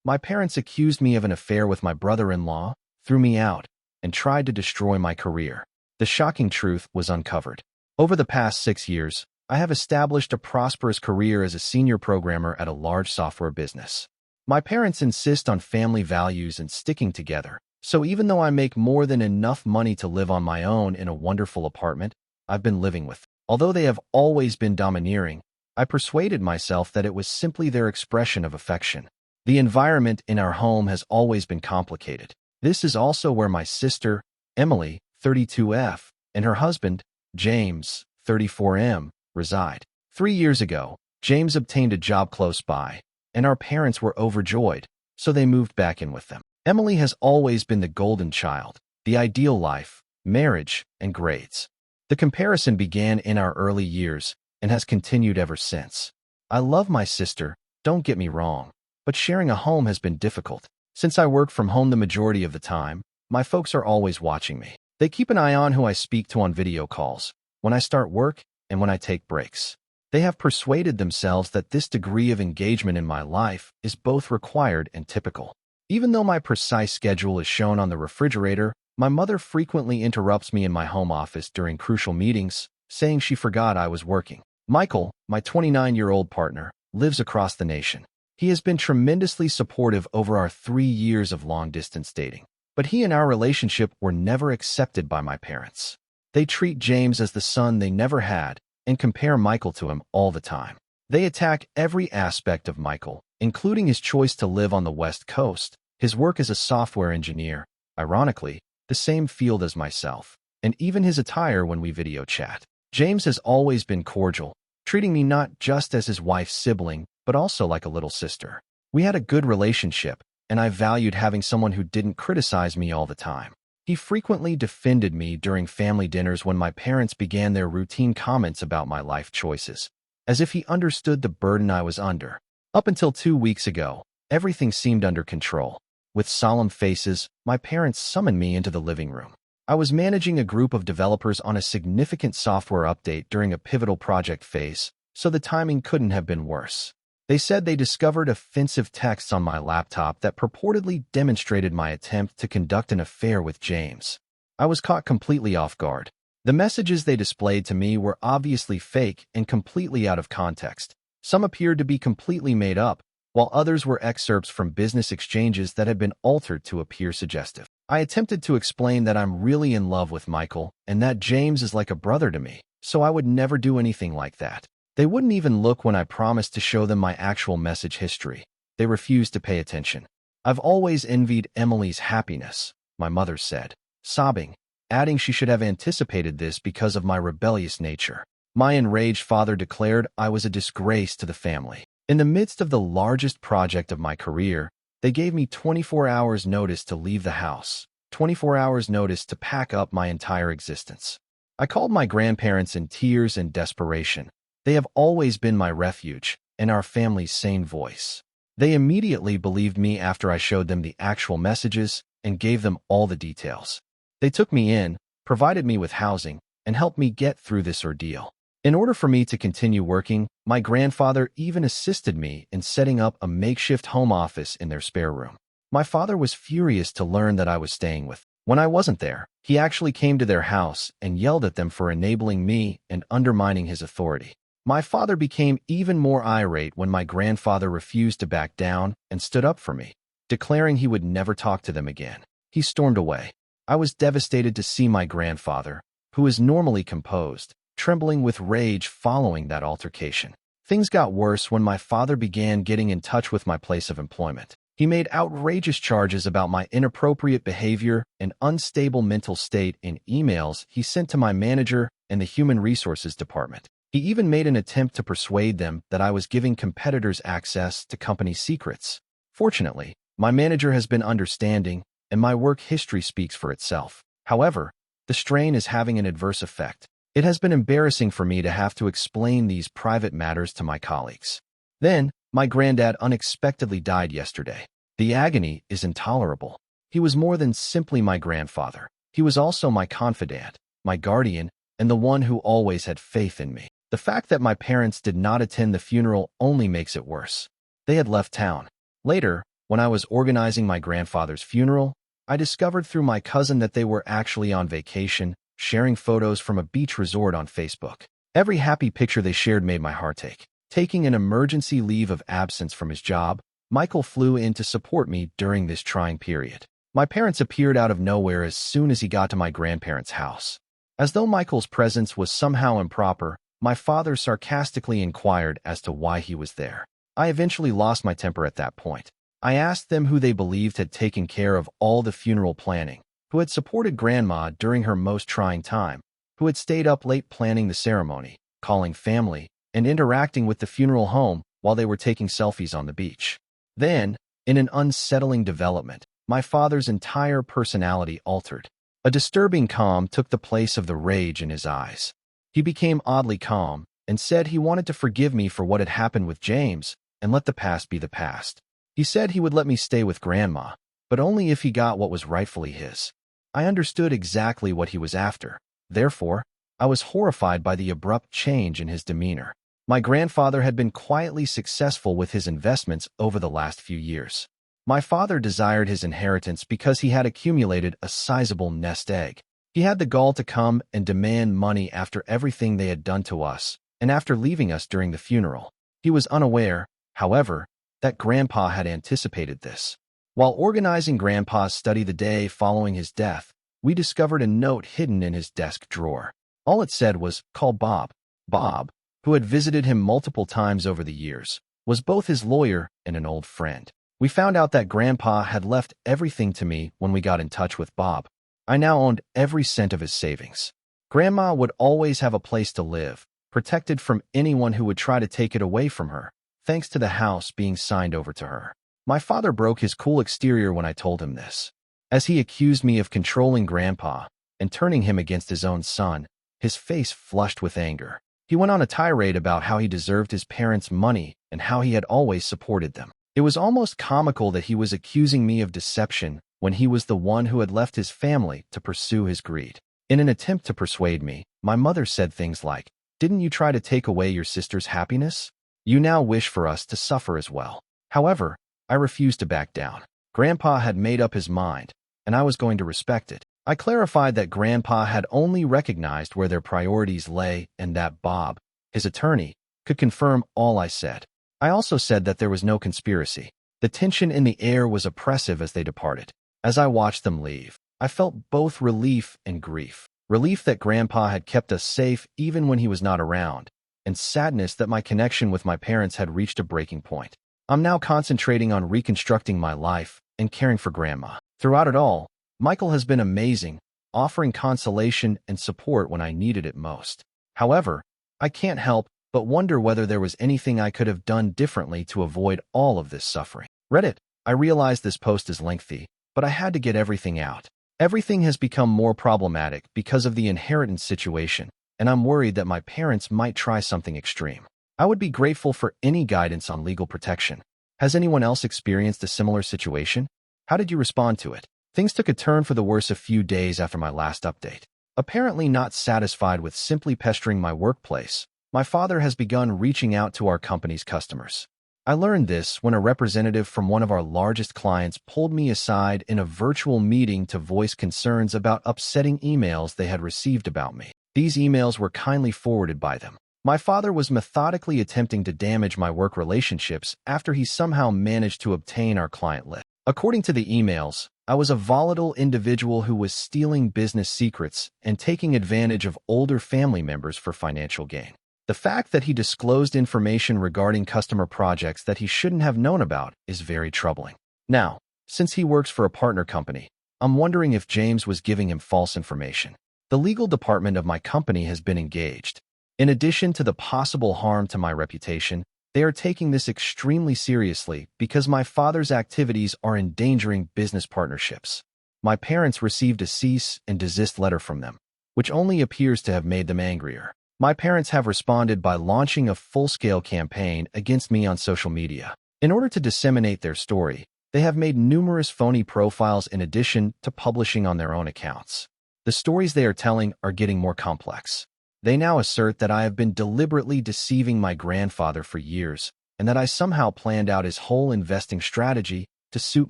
My parents accused me of an affair with my brother-in-law, threw me out, and tried to destroy my career. The shocking truth was uncovered. Over the past 6 years, I have established a prosperous career as a senior programmer at a large software business. My parents insist on family values and sticking together, so even though I make more than enough money to live on my own in a wonderful apartment, I've been living with them. Although they have always been domineering, I persuaded myself that it was simply their expression of affection. The environment in our home has always been complicated. This is also where my sister, Emily, 32F, and her husband, James, 34M, reside. 3 years ago, James obtained a job close by, and our parents were overjoyed, so they moved back in with them. Emily has always been the golden child, the ideal life, marriage, and grades. The comparison began in our early years and has continued ever since. I love my sister, don't get me wrong, but sharing a home has been difficult. Since I work from home the majority of the time, my folks are always watching me. They keep an eye on who I speak to on video calls, when I start work, and when I take breaks. They have persuaded themselves that this degree of engagement in my life is both required and typical. Even though my precise schedule is shown on the refrigerator, my mother frequently interrupts me in my home office during crucial meetings, saying she forgot I was working. Michael, my 29-year-old partner, lives across the nation. He has been tremendously supportive over our 3 years of long-distance dating, but he and our relationship were never accepted by my parents. They treat James as the son they never had and compare Michael to him all the time. They attack every aspect of Michael, including his choice to live on the West Coast, his work as a software engineer, ironically, the same field as myself, and even his attire when we video chat. James has always been cordial, treating me not just as his wife's sibling, but also like a little sister. We had a good relationship, and I valued having someone who didn't criticize me all the time. He frequently defended me during family dinners when my parents began their routine comments about my life choices, as if he understood the burden I was under. Up until 2 weeks ago, everything seemed under control. With solemn faces, my parents summoned me into the living room. I was managing a group of developers on a significant software update during a pivotal project phase, so the timing couldn't have been worse. They said they discovered offensive texts on my laptop that purportedly demonstrated my attempt to conduct an affair with James. I was caught completely off guard. The messages they displayed to me were obviously fake and completely out of context. Some appeared to be completely made up, while others were excerpts from business exchanges that had been altered to appear suggestive. I attempted to explain that I'm really in love with Michael and that James is like a brother to me, so I would never do anything like that. They wouldn't even look when I promised to show them my actual message history. They refused to pay attention. I've always envied Emily's happiness, my mother said, sobbing, adding she should have anticipated this because of my rebellious nature. My enraged father declared I was a disgrace to the family. In the midst of the largest project of my career, they gave me 24 hours notice to leave the house, 24 hours notice to pack up my entire existence. I called my grandparents in tears and desperation. They have always been my refuge and our family's sane voice. They immediately believed me after I showed them the actual messages and gave them all the details. They took me in, provided me with housing, and helped me get through this ordeal. In order for me to continue working, my grandfather even assisted me in setting up a makeshift home office in their spare room. My father was furious to learn that I was staying with them. When I wasn't there, he actually came to their house and yelled at them for enabling me and undermining his authority. My father became even more irate when my grandfather refused to back down and stood up for me, declaring he would never talk to them again. He stormed away. I was devastated to see my grandfather, who is normally composed, trembling with rage following that altercation. Things got worse when my father began getting in touch with my place of employment. He made outrageous charges about my inappropriate behavior and unstable mental state in emails he sent to my manager and the Human Resources Department. He even made an attempt to persuade them that I was giving competitors access to company secrets. Fortunately, my manager has been understanding, and my work history speaks for itself. However, the strain is having an adverse effect. It has been embarrassing for me to have to explain these private matters to my colleagues. Then, my granddad unexpectedly died yesterday. The agony is intolerable. He was more than simply my grandfather. He was also my confidant, my guardian, and the one who always had faith in me. The fact that my parents did not attend the funeral only makes it worse. They had left town. Later, When I was organizing my grandfather's funeral, I discovered through my cousin that they were actually on vacation, sharing photos from a beach resort on Facebook. Every happy picture they shared made my heart ache. Taking an emergency leave of absence from his job, Michael flew in to support me during this trying period. My parents appeared out of nowhere as soon as he got to my grandparents' house. As though Michael's presence was somehow improper, my father sarcastically inquired as to why he was there. I eventually lost my temper at that point. I asked them who they believed had taken care of all the funeral planning, who had supported Grandma during her most trying time, who had stayed up late planning the ceremony, calling family, and interacting with the funeral home while they were taking selfies on the beach. Then, in an unsettling development, my father's entire personality altered. A disturbing calm took the place of the rage in his eyes. He became oddly calm and said he wanted to forgive me for what had happened with James and let the past be the past. He said he would let me stay with Grandma, but only if he got what was rightfully his. I understood exactly what he was after. Therefore, I was horrified by the abrupt change in his demeanor. My grandfather had been quietly successful with his investments over the last few years. My father desired his inheritance because he had accumulated a sizable nest egg. He had the gall to come and demand money after everything they had done to us, and after leaving us during the funeral. He was unaware, however, that Grandpa had anticipated this. While organizing Grandpa's study the day following his death, we discovered a note hidden in his desk drawer. All it said was, "Call Bob." Bob, who had visited him multiple times over the years, was both his lawyer and an old friend. We found out that Grandpa had left everything to me when we got in touch with Bob. I now owned every cent of his savings. Grandma would always have a place to live, protected from anyone who would try to take it away from her, thanks to the house being signed over to her. My father broke his cool exterior when I told him this. As he accused me of controlling Grandpa and turning him against his own son, his face flushed with anger. He went on a tirade about how he deserved his parents' money and how he had always supported them. It was almost comical that he was accusing me of deception when he was the one who had left his family to pursue his greed. In an attempt to persuade me, my mother said things like, "Didn't you try to take away your sister's happiness? You now wish for us to suffer as well." However, I refused to back down. Grandpa had made up his mind, and I was going to respect it. I clarified that Grandpa had only recognized where their priorities lay and that Bob, his attorney, could confirm all I said. I also said that there was no conspiracy. The tension in the air was oppressive as they departed. As I watched them leave, I felt both relief and grief. Relief that Grandpa had kept us safe even when he was not around, and sadness that my connection with my parents had reached a breaking point. I'm now concentrating on reconstructing my life and caring for Grandma. Throughout it all, Michael has been amazing, offering consolation and support when I needed it most. However, I can't help but wonder whether there was anything I could have done differently to avoid all of this suffering. Reddit. I realize this post is lengthy, but I had to get everything out. Everything has become more problematic because of the inheritance situation, and I'm worried that my parents might try something extreme. I would be grateful for any guidance on legal protection. Has anyone else experienced a similar situation? How did you respond to it? Things took a turn for the worse a few days after my last update. Apparently not satisfied with simply pestering my workplace, my father has begun reaching out to our company's customers. I learned this when a representative from one of our largest clients pulled me aside in a virtual meeting to voice concerns about upsetting emails they had received about me. These emails were kindly forwarded by them. My father was methodically attempting to damage my work relationships after he somehow managed to obtain our client list. According to the emails, I was a volatile individual who was stealing business secrets and taking advantage of older family members for financial gain. The fact that he disclosed information regarding customer projects that he shouldn't have known about is very troubling. Now, since he works for a partner company, I'm wondering if James was giving him false information. The legal department of my company has been engaged. In addition to the possible harm to my reputation, they are taking this extremely seriously because my father's activities are endangering business partnerships. My parents received a cease and desist letter from them, which only appears to have made them angrier. My parents have responded by launching a full-scale campaign against me on social media. In order to disseminate their story, they have made numerous phony profiles in addition to publishing on their own accounts. The stories they are telling are getting more complex. They now assert that I have been deliberately deceiving my grandfather for years and that I somehow planned out his whole investing strategy to suit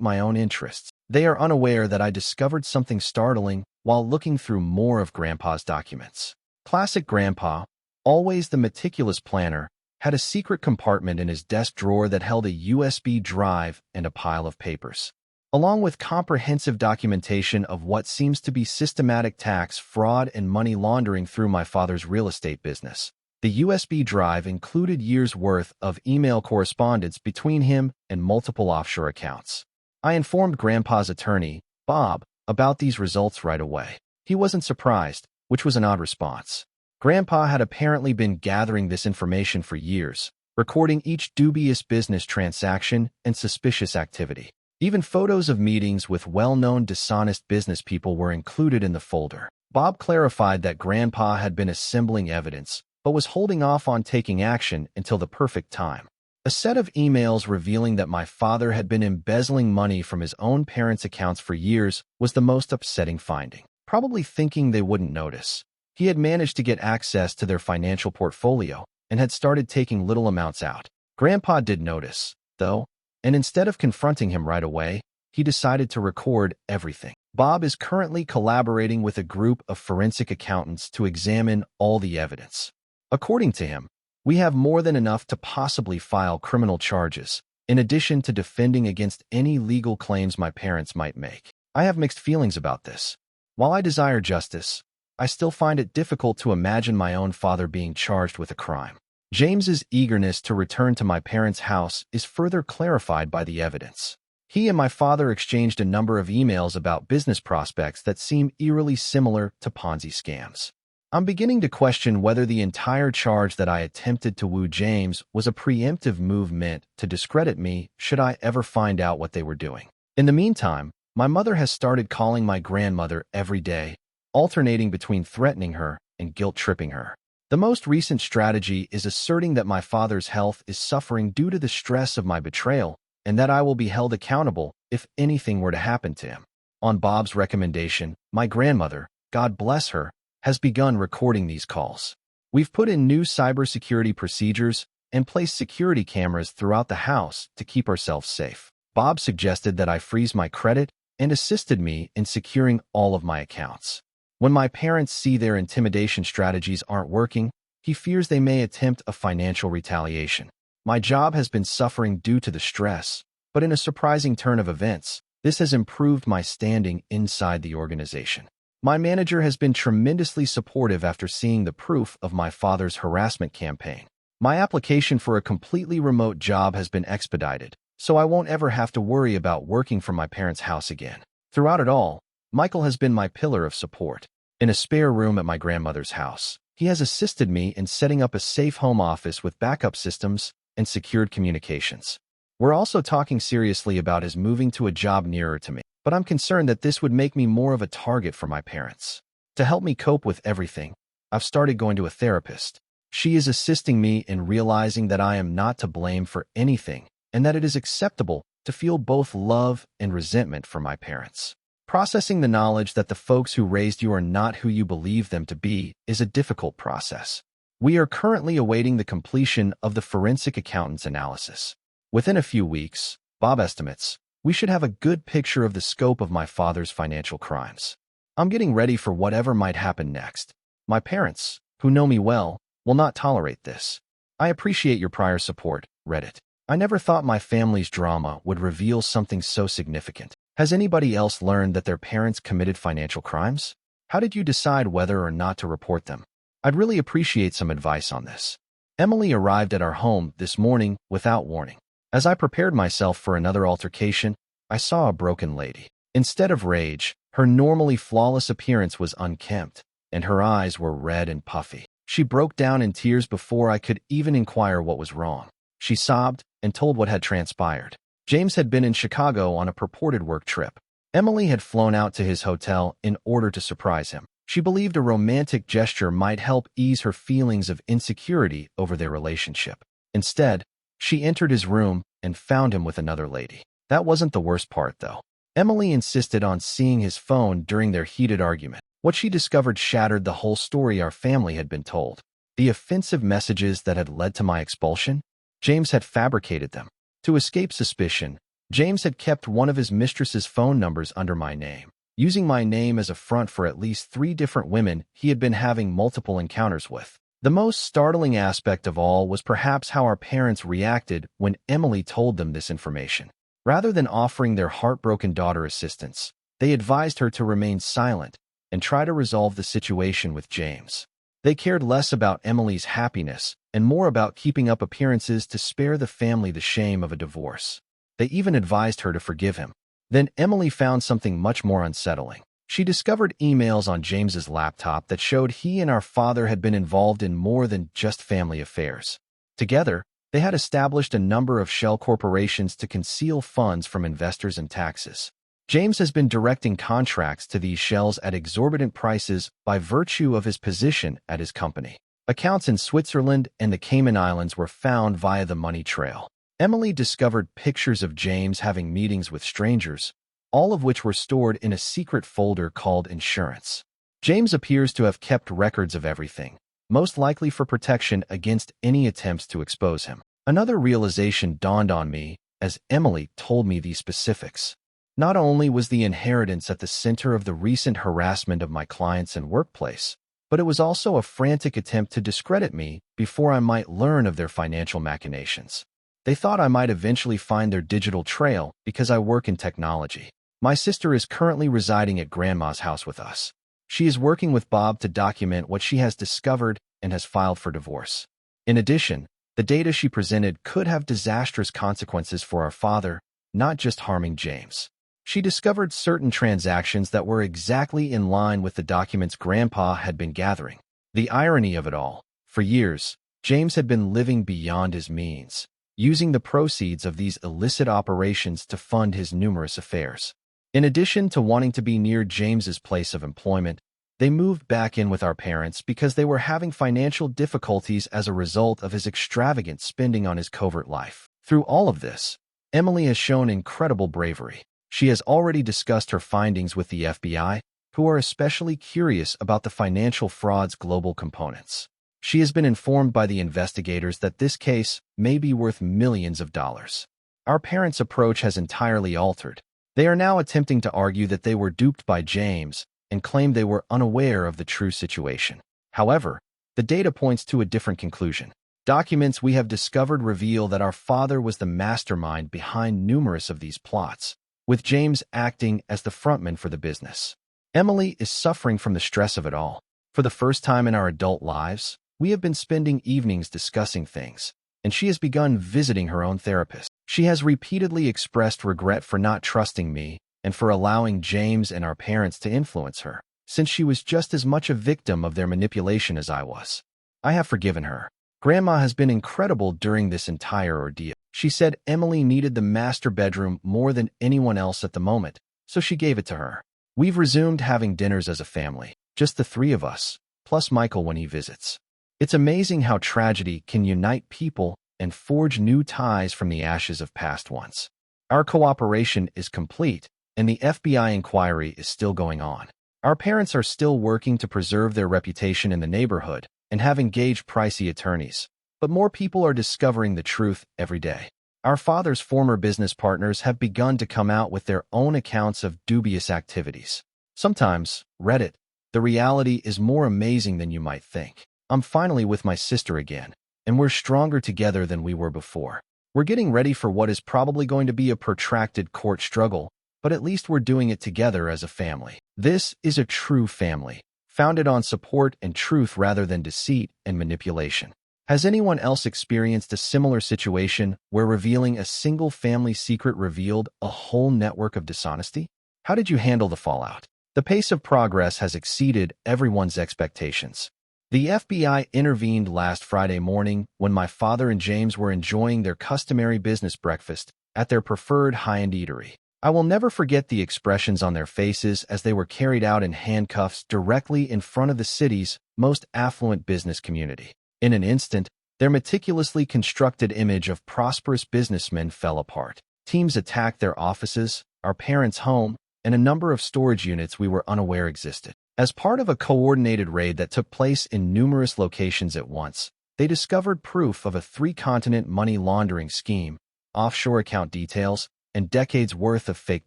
my own interests. They are unaware that I discovered something startling while looking through more of Grandpa's documents. Classic Grandpa, always the meticulous planner, had a secret compartment in his desk drawer that held a USB drive and a pile of papers, along with comprehensive documentation of what seems to be systematic tax, fraud, and money laundering through my father's real estate business. The USB drive included years' worth of email correspondence between him and multiple offshore accounts. I informed Grandpa's attorney, Bob, about these results right away. He wasn't surprised, which was an odd response. Grandpa had apparently been gathering this information for years, recording each dubious business transaction and suspicious activity. Even photos of meetings with well-known dishonest business people were included in the folder. Bob clarified that Grandpa had been assembling evidence, but was holding off on taking action until the perfect time. A set of emails revealing that my father had been embezzling money from his own parents' accounts for years was the most upsetting finding. Probably thinking they wouldn't notice, he had managed to get access to their financial portfolio and had started taking little amounts out. Grandpa did notice, though, and instead of confronting him right away, he decided to record everything. Bob is currently collaborating with a group of forensic accountants to examine all the evidence. According to him, we have more than enough to possibly file criminal charges, in addition to defending against any legal claims my parents might make. I have mixed feelings about this. While I desire justice, I still find it difficult to imagine my own father being charged with a crime. James's eagerness to return to my parents' house is further clarified by the evidence. He and my father exchanged a number of emails about business prospects that seem eerily similar to Ponzi scams. I'm beginning to question whether the entire charge that I attempted to woo James was a preemptive move meant to discredit me should I ever find out what they were doing. In the meantime, my mother has started calling my grandmother every day, alternating between threatening her and guilt-tripping her. The most recent strategy is asserting that my father's health is suffering due to the stress of my betrayal and that I will be held accountable if anything were to happen to him. On Bob's recommendation, my grandmother, God bless her, has begun recording these calls. We've put in new cybersecurity procedures and placed security cameras throughout the house to keep ourselves safe. Bob suggested that I freeze my credit and assisted me in securing all of my accounts. When my parents see their intimidation strategies aren't working, he fears they may attempt a financial retaliation. My job has been suffering due to the stress, but in a surprising turn of events, this has improved my standing inside the organization. My manager has been tremendously supportive after seeing the proof of my father's harassment campaign. My application for a completely remote job has been expedited, so I won't ever have to worry about working from my parents' house again. Throughout it all, Michael has been my pillar of support. In a spare room at my grandmother's house, he has assisted me in setting up a safe home office with backup systems and secured communications. We're also talking seriously about his moving to a job nearer to me, but I'm concerned that this would make me more of a target for my parents. To help me cope with everything, I've started going to a therapist. She is assisting me in realizing that I am not to blame for anything and that it is acceptable to feel both love and resentment for my parents. Processing the knowledge that the folks who raised you are not who you believe them to be is a difficult process. We are currently awaiting the completion of the forensic accountant's analysis. Within a few weeks, Bob estimates, we should have a good picture of the scope of my father's financial crimes. I'm getting ready for whatever might happen next. My parents, who know me well, will not tolerate this. I appreciate your prior support, Reddit. I never thought my family's drama would reveal something so significant. Has anybody else learned that their parents committed financial crimes? How did you decide whether or not to report them? I'd really appreciate some advice on this. Emily arrived at our home this morning without warning. As I prepared myself for another altercation, I saw a broken lady. Instead of rage, her normally flawless appearance was unkempt, and her eyes were red and puffy. She broke down in tears before I could even inquire what was wrong. She sobbed and told what had transpired. James had been in Chicago on a purported work trip. Emily had flown out to his hotel in order to surprise him. She believed a romantic gesture might help ease her feelings of insecurity over their relationship. Instead, she entered his room and found him with another lady. That wasn't the worst part, though. Emily insisted on seeing his phone during their heated argument. What she discovered shattered the whole story our family had been told. The offensive messages that had led to my expulsion? James had fabricated them. To escape suspicion, James had kept one of his mistress's phone numbers under my name, using my name as a front for at least 3 different women he had been having multiple encounters with. The most startling aspect of all was perhaps how our parents reacted when Emily told them this information. Rather than offering their heartbroken daughter assistance, they advised her to remain silent and try to resolve the situation with James. They cared less about Emily's happiness and more about keeping up appearances to spare the family the shame of a divorce. They even advised her to forgive him. Then Emily found something much more unsettling. She discovered emails on James's laptop that showed he and our father had been involved in more than just family affairs. Together, they had established a number of shell corporations to conceal funds from investors and taxes. James has been directing contracts to these shells at exorbitant prices by virtue of his position at his company. Accounts in Switzerland and the Cayman Islands were found via the money trail. Emily discovered pictures of James having meetings with strangers, all of which were stored in a secret folder called insurance. James appears to have kept records of everything, most likely for protection against any attempts to expose him. Another realization dawned on me as Emily told me these specifics. Not only was the inheritance at the center of the recent harassment of my clients and workplace, but it was also a frantic attempt to discredit me before I might learn of their financial machinations. They thought I might eventually find their digital trail because I work in technology. My sister is currently residing at Grandma's house with us. She is working with Bob to document what she has discovered and has filed for divorce. In addition, the data she presented could have disastrous consequences for our father, not just harming James. She discovered certain transactions that were exactly in line with the documents Grandpa had been gathering. The irony of it all, for years, James had been living beyond his means, using the proceeds of these illicit operations to fund his numerous affairs. In addition to wanting to be near James's place of employment, they moved back in with our parents because they were having financial difficulties as a result of his extravagant spending on his covert life. Through all of this, Emily has shown incredible bravery. She has already discussed her findings with the FBI, who are especially curious about the financial fraud's global components. She has been informed by the investigators that this case may be worth millions of dollars. Our parents' approach has entirely altered. They are now attempting to argue that they were duped by James and claim they were unaware of the true situation. However, the data points to a different conclusion. Documents we have discovered reveal that our father was the mastermind behind numerous of these plots, with James acting as the frontman for the business. Emily is suffering from the stress of it all. For the first time in our adult lives, we have been spending evenings discussing things, and she has begun visiting her own therapist. She has repeatedly expressed regret for not trusting me and for allowing James and our parents to influence her, since she was just as much a victim of their manipulation as I was. I have forgiven her. Grandma has been incredible during this entire ordeal. She said Emily needed the master bedroom more than anyone else at the moment, so she gave it to her. We've resumed having dinners as a family, just the 3 of us, plus Michael when he visits. It's amazing how tragedy can unite people and forge new ties from the ashes of past ones. Our cooperation is complete, and the FBI inquiry is still going on. Our parents are still working to preserve their reputation in the neighborhood and have engaged pricey attorneys, but more people are discovering the truth every day. Our father's former business partners have begun to come out with their own accounts of dubious activities. Sometimes, Reddit, the reality is more amazing than you might think. I'm finally with my sister again, and we're stronger together than we were before. We're getting ready for what is probably going to be a protracted court struggle, but at least we're doing it together as a family. This is a true family, founded on support and truth rather than deceit and manipulation. Has anyone else experienced a similar situation where revealing a single family secret revealed a whole network of dishonesty? How did you handle the fallout? The pace of progress has exceeded everyone's expectations. The FBI intervened last Friday morning when my father and James were enjoying their customary business breakfast at their preferred high-end eatery. I will never forget the expressions on their faces as they were carried out in handcuffs directly in front of the city's most affluent business community. In an instant, their meticulously constructed image of prosperous businessmen fell apart. Teams attacked their offices, our parents' home, and a number of storage units we were unaware existed. As part of a coordinated raid that took place in numerous locations at once, they discovered proof of a 3-continent money laundering scheme, offshore account details, and decades worth of fake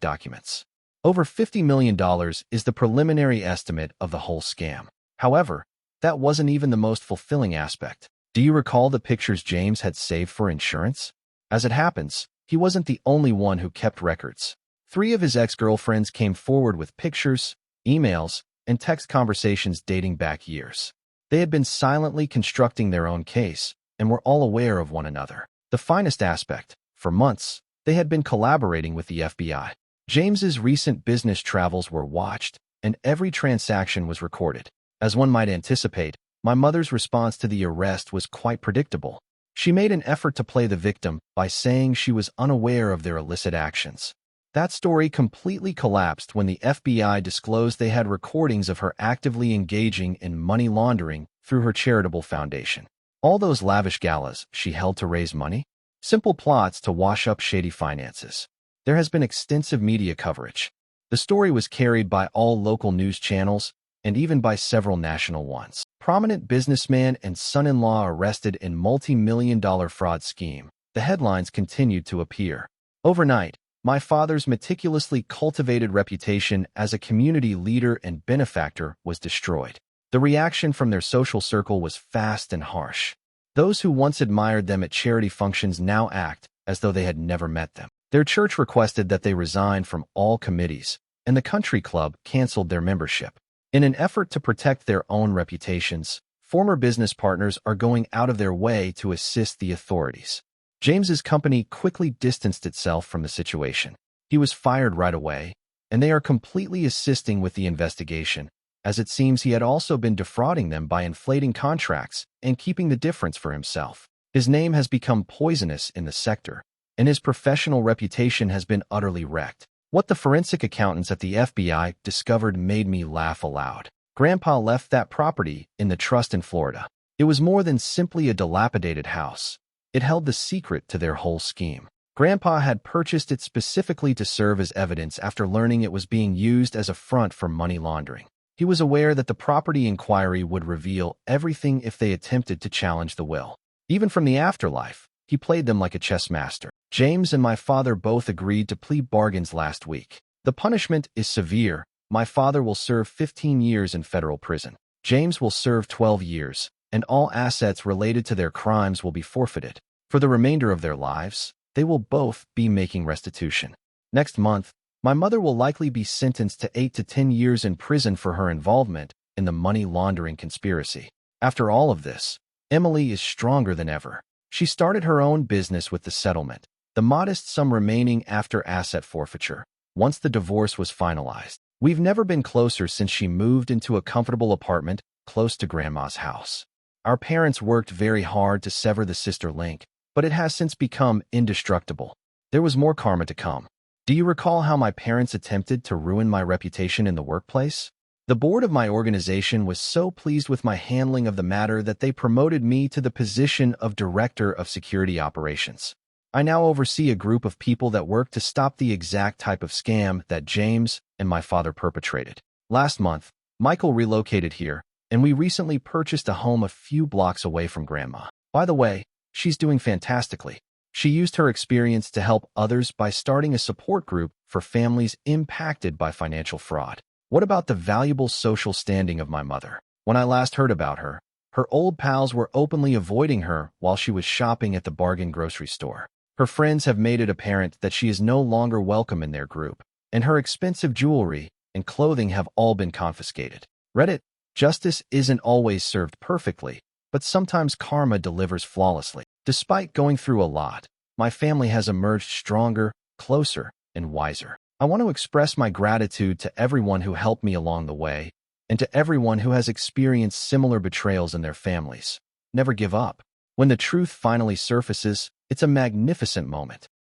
documents. Over $50 million is the preliminary estimate of the whole scam. However, that wasn't even the most fulfilling aspect. Do you recall the pictures James had saved for insurance? As it happens, he wasn't the only one who kept records. 3 of his ex-girlfriends came forward with pictures, emails, and text conversations dating back years. They had been silently constructing their own case and were all aware of one another. The finest aspect, for months, they had been collaborating with the FBI. James's recent business travels were watched, and every transaction was recorded. As one might anticipate, my mother's response to the arrest was quite predictable. She made an effort to play the victim by saying she was unaware of their illicit actions. That story completely collapsed when the FBI disclosed they had recordings of her actively engaging in money laundering through her charitable foundation. All those lavish galas she held to raise money? Simple plots to wash up shady finances. There has been extensive media coverage. The story was carried by all local news channels and even by several national ones. Prominent businessman and son-in-law arrested in multi-million-dollar fraud scheme. The headlines continued to appear. Overnight, my father's meticulously cultivated reputation as a community leader and benefactor was destroyed. The reaction from their social circle was fast and harsh. Those who once admired them at charity functions now act as though they had never met them. Their church requested that they resign from all committees, and the country club canceled their membership. In an effort to protect their own reputations, former business partners are going out of their way to assist the authorities. James's company quickly distanced itself from the situation. He was fired right away, and they are completely assisting with the investigation, as it seems he had also been defrauding them by inflating contracts and keeping the difference for himself. His name has become poisonous in the sector, and his professional reputation has been utterly wrecked. What the forensic accountants at the FBI discovered made me laugh aloud. Grandpa left that property in the trust in Florida. It was more than simply a dilapidated house. It held the secret to their whole scheme. Grandpa had purchased it specifically to serve as evidence after learning it was being used as a front for money laundering. He was aware that the property inquiry would reveal everything if they attempted to challenge the will. Even from the afterlife, he played them like a chess master. James and my father both agreed to plea bargains last week. The punishment is severe. My father will serve 15 years in federal prison. James will serve 12 years, and all assets related to their crimes will be forfeited. For the remainder of their lives, they will both be making restitution. Next month, my mother will likely be sentenced to 8 to 10 years in prison for her involvement in the money laundering conspiracy. After all of this, Emily is stronger than ever. She started her own business with the settlement, the modest sum remaining after asset forfeiture, once the divorce was finalized. We've never been closer since she moved into a comfortable apartment close to Grandma's house. Our parents worked very hard to sever the sister link, but it has since become indestructible. There was more karma to come. Do you recall how my parents attempted to ruin my reputation in the workplace? The board of my organization was so pleased with my handling of the matter that they promoted me to the position of Director of Security Operations. I now oversee a group of people that work to stop the exact type of scam that James and my father perpetrated. Last month, Michael relocated here, and we recently purchased a home a few blocks away from Grandma. By the way, she's doing fantastically. She used her experience to help others by starting a support group for families impacted by financial fraud. What about the valuable social standing of my mother? When I last heard about her, her old pals were openly avoiding her while she was shopping at the bargain grocery store. Her friends have made it apparent that she is no longer welcome in their group, and her expensive jewelry and clothing have all been confiscated. Reddit, justice isn't always served perfectly, but sometimes karma delivers flawlessly. Despite going through a lot, my family has emerged stronger, closer, and wiser. I want to express my gratitude to everyone who helped me along the way, and to everyone who has experienced similar betrayals in their families. Never give up. When the truth finally surfaces, it's a magnificent moment.